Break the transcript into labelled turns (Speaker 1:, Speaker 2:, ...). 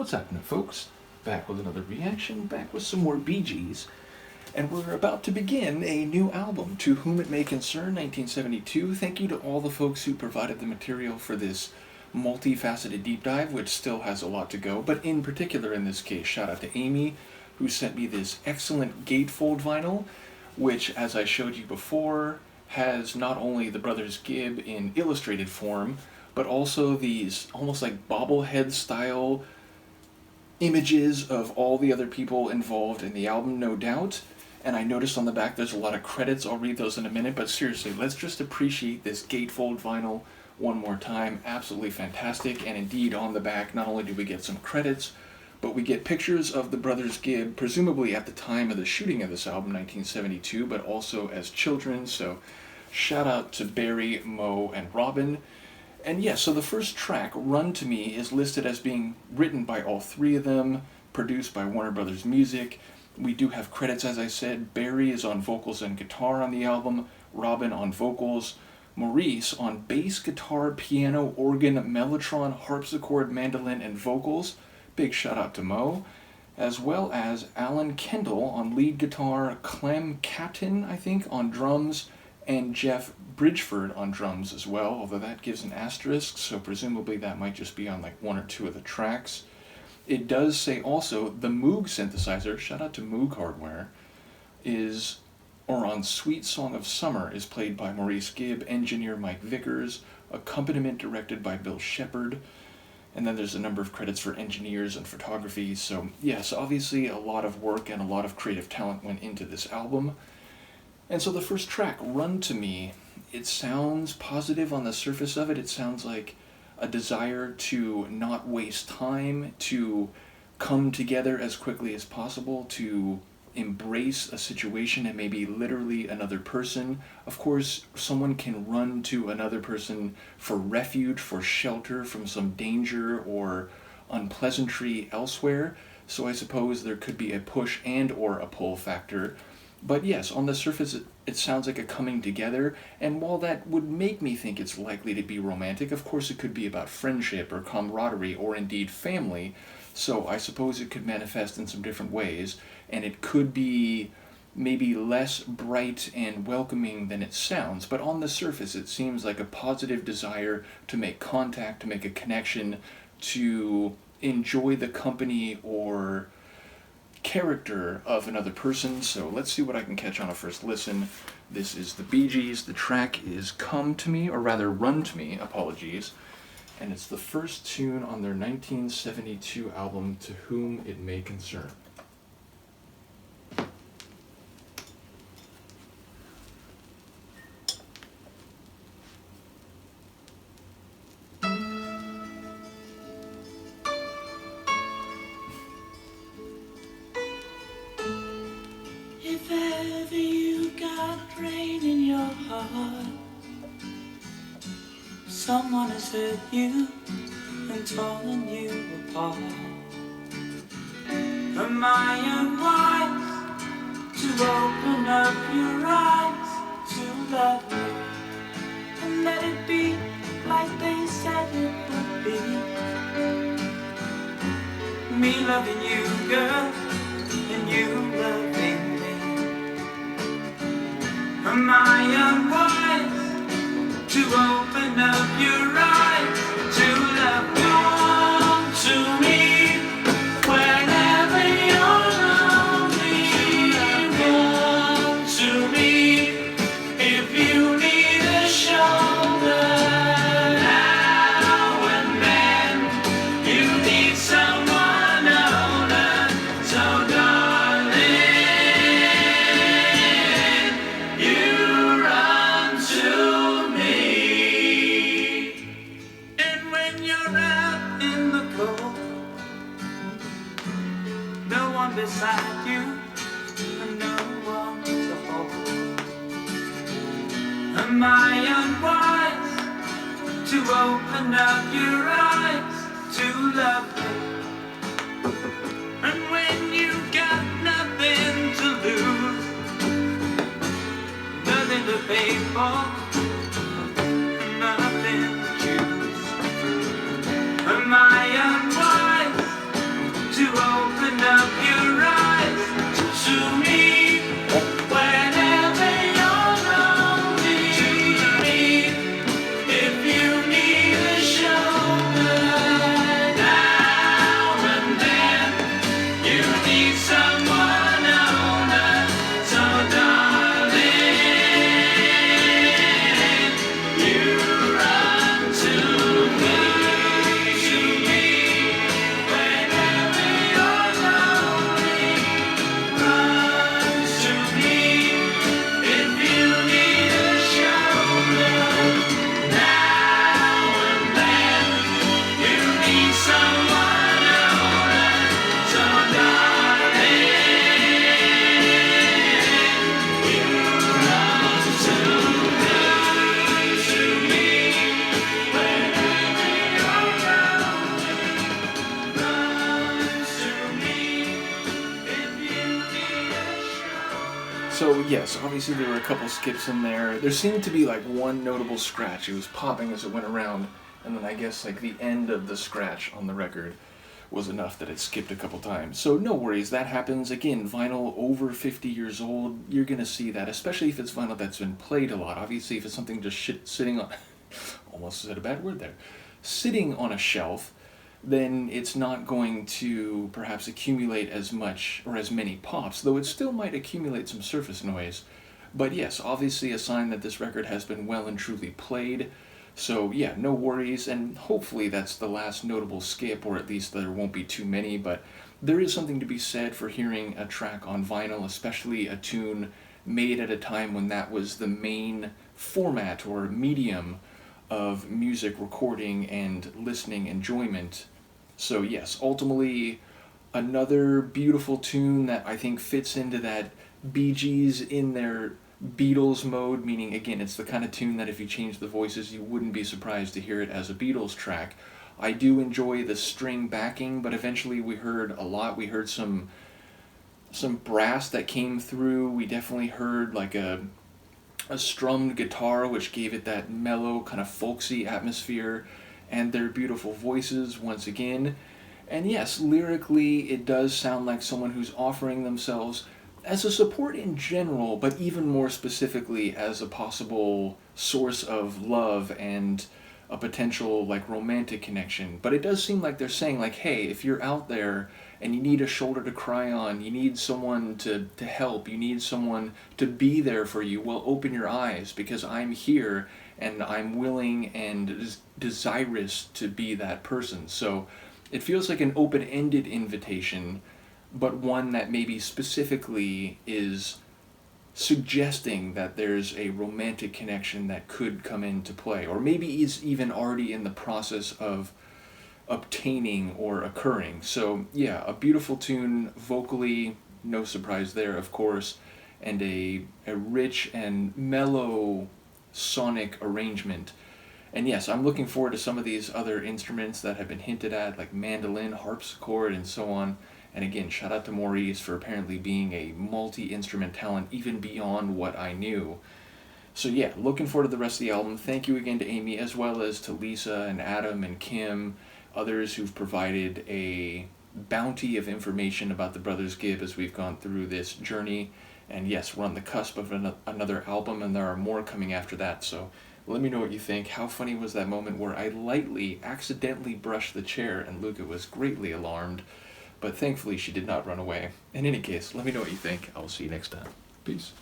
Speaker 1: What's happening, folks? Back with another reaction, back with some more Bee Gees, and we're about to begin a new album, To Whom It May Concern, 1972. Thank you to all the folks who provided the material for this multifaceted deep dive, which still has a lot to go, but in particular in this case, shout out to Amy, who sent me this excellent gatefold vinyl, which, as I showed you before, has not only the Brothers Gibb in illustrated form, but also these almost like bobblehead style images of all the other people involved in the album, no doubt. And I noticed on the back there's a lot of credits. I'll read those in a minute, but seriously, let's just appreciate this gatefold vinyl one more time. Absolutely fantastic. And indeed, on the back, not only do we get some credits, but we get pictures of the Brothers Gibb, presumably at the time of the shooting of this album, 1972, but also as children. So shout out to Barry, Mo, and Robin. And yeah, so the first track, Run to Me, is listed as being written by all three of them, produced by Warner Brothers Music. We do have credits, as I said. Barry is on vocals and guitar on the album, Robin on vocals, Maurice on bass, guitar, piano, organ, mellotron, harpsichord, mandolin, and vocals. Big shout out to Mo. As well as Alan Kendall on lead guitar, Clem Catton, I think, on drums, and Jeff Bridgeford on drums as well, although that gives an asterisk, so presumably that might just be on like one or two of the tracks. It does say also the Moog synthesizer, shout out to Moog Hardware, on Sweet Song of Summer is played by Maurice Gibb, engineer Mike Vickers, accompaniment directed by Bill Shepard, and then there's a number of credits for engineers and photography. So yes, obviously a lot of work and a lot of creative talent went into this album. And so the first track, Run to Me, it sounds positive on the surface of it. It sounds like a desire to not waste time, to come together as quickly as possible, to embrace a situation and maybe literally another person. Of course, someone can run to another person for refuge, for shelter from some danger or unpleasantry elsewhere. So I suppose there could be a push and or a pull factor. But yes, on the surface, it sounds like a coming together, and while that would make me think it's likely to be romantic, of course it could be about friendship or camaraderie or indeed family, so I suppose it could manifest in some different ways, and it could be maybe less bright and welcoming than it sounds, but on the surface it seems like a positive desire to make contact, to make a connection, to enjoy the company or character of another person. So let's see what I can catch on a first listen. This is the Bee Gees. The track is Come to Me, or rather Run to Me, apologies. And it's the first tune on their 1972 album, To Whom It May Concern.
Speaker 2: If ever you got rain in your heart, someone has hurt you and torn you apart. Am I unwise to open up your eyes to love you and let it be like they said it would be? Me loving you, girl, and you loving me. Am I unwise to open up your eyes to love? Come to me whenever you're lonely. Run to me if you need a shoulder. Now and then you need someone older. So darling, you run to me. And when you're out in the cold, no one beside you and no one to hold. Am I unwise to open up your eyes to love you? And when you got nothing to lose, nothing to pay for, nothing to choose. Am I unwise
Speaker 1: So yes, obviously there were a couple skips in there. There seemed to be like one notable scratch. It was popping as it went around, and then I guess like the end of the scratch on the record was enough that it skipped a couple times. So no worries, that happens. Again, vinyl over 50 years old, you're gonna see that, especially if it's vinyl that's been played a lot. Obviously, if it's something just sitting on, almost said a bad word there, sitting on a shelf, then it's not going to perhaps accumulate as much or as many pops, though it still might accumulate some surface noise. But yes, obviously a sign that this record has been well and truly played. So yeah, no worries, and hopefully that's the last notable skip, or at least there won't be too many, but there is something to be said for hearing a track on vinyl, especially a tune made at a time when that was the main format or medium of music recording and listening enjoyment. So yes, ultimately another beautiful tune that I think fits into that Bee Gees in their Beatles mode, meaning again it's the kind of tune that if you change the voices you wouldn't be surprised to hear it as a Beatles track. I do enjoy the string backing, but eventually we heard a lot. We heard some brass that came through. We definitely heard like a strummed guitar, which gave it that mellow kind of folksy atmosphere, and their beautiful voices once again. And yes, lyrically it does sound like someone who's offering themselves as a support in general, but even more specifically as a possible source of love and a potential like romantic connection. But it does seem like they're saying like, hey, if you're out there and you need a shoulder to cry on, you need someone to help, you need someone to be there for you, well, open your eyes, because I'm here and I'm willing and desirous to be that person. So it feels like an open-ended invitation, but one that maybe specifically is suggesting that there's a romantic connection that could come into play, or maybe is even already in the process of obtaining or occurring. So yeah, a beautiful tune vocally, no surprise there, of course, and a rich and mellow sonic arrangement. And yes, I'm looking forward to some of these other instruments that have been hinted at, like mandolin, harpsichord, and so on. And again, shout out to Maurice for apparently being a multi-instrument talent even beyond what I knew. So yeah, looking forward to the rest of the album. Thank you again to Amy, as well as to Lisa and Adam and Kim, others who've provided a bounty of information about the Brothers Gibb as we've gone through this journey. And yes, we're on the cusp of another album, and there are more coming after that, so let me know what you think. How funny was that moment where I lightly, accidentally brushed the chair and Luca was greatly alarmed, but thankfully she did not run away. In any case, let me know what you think. I will see you next time. Peace.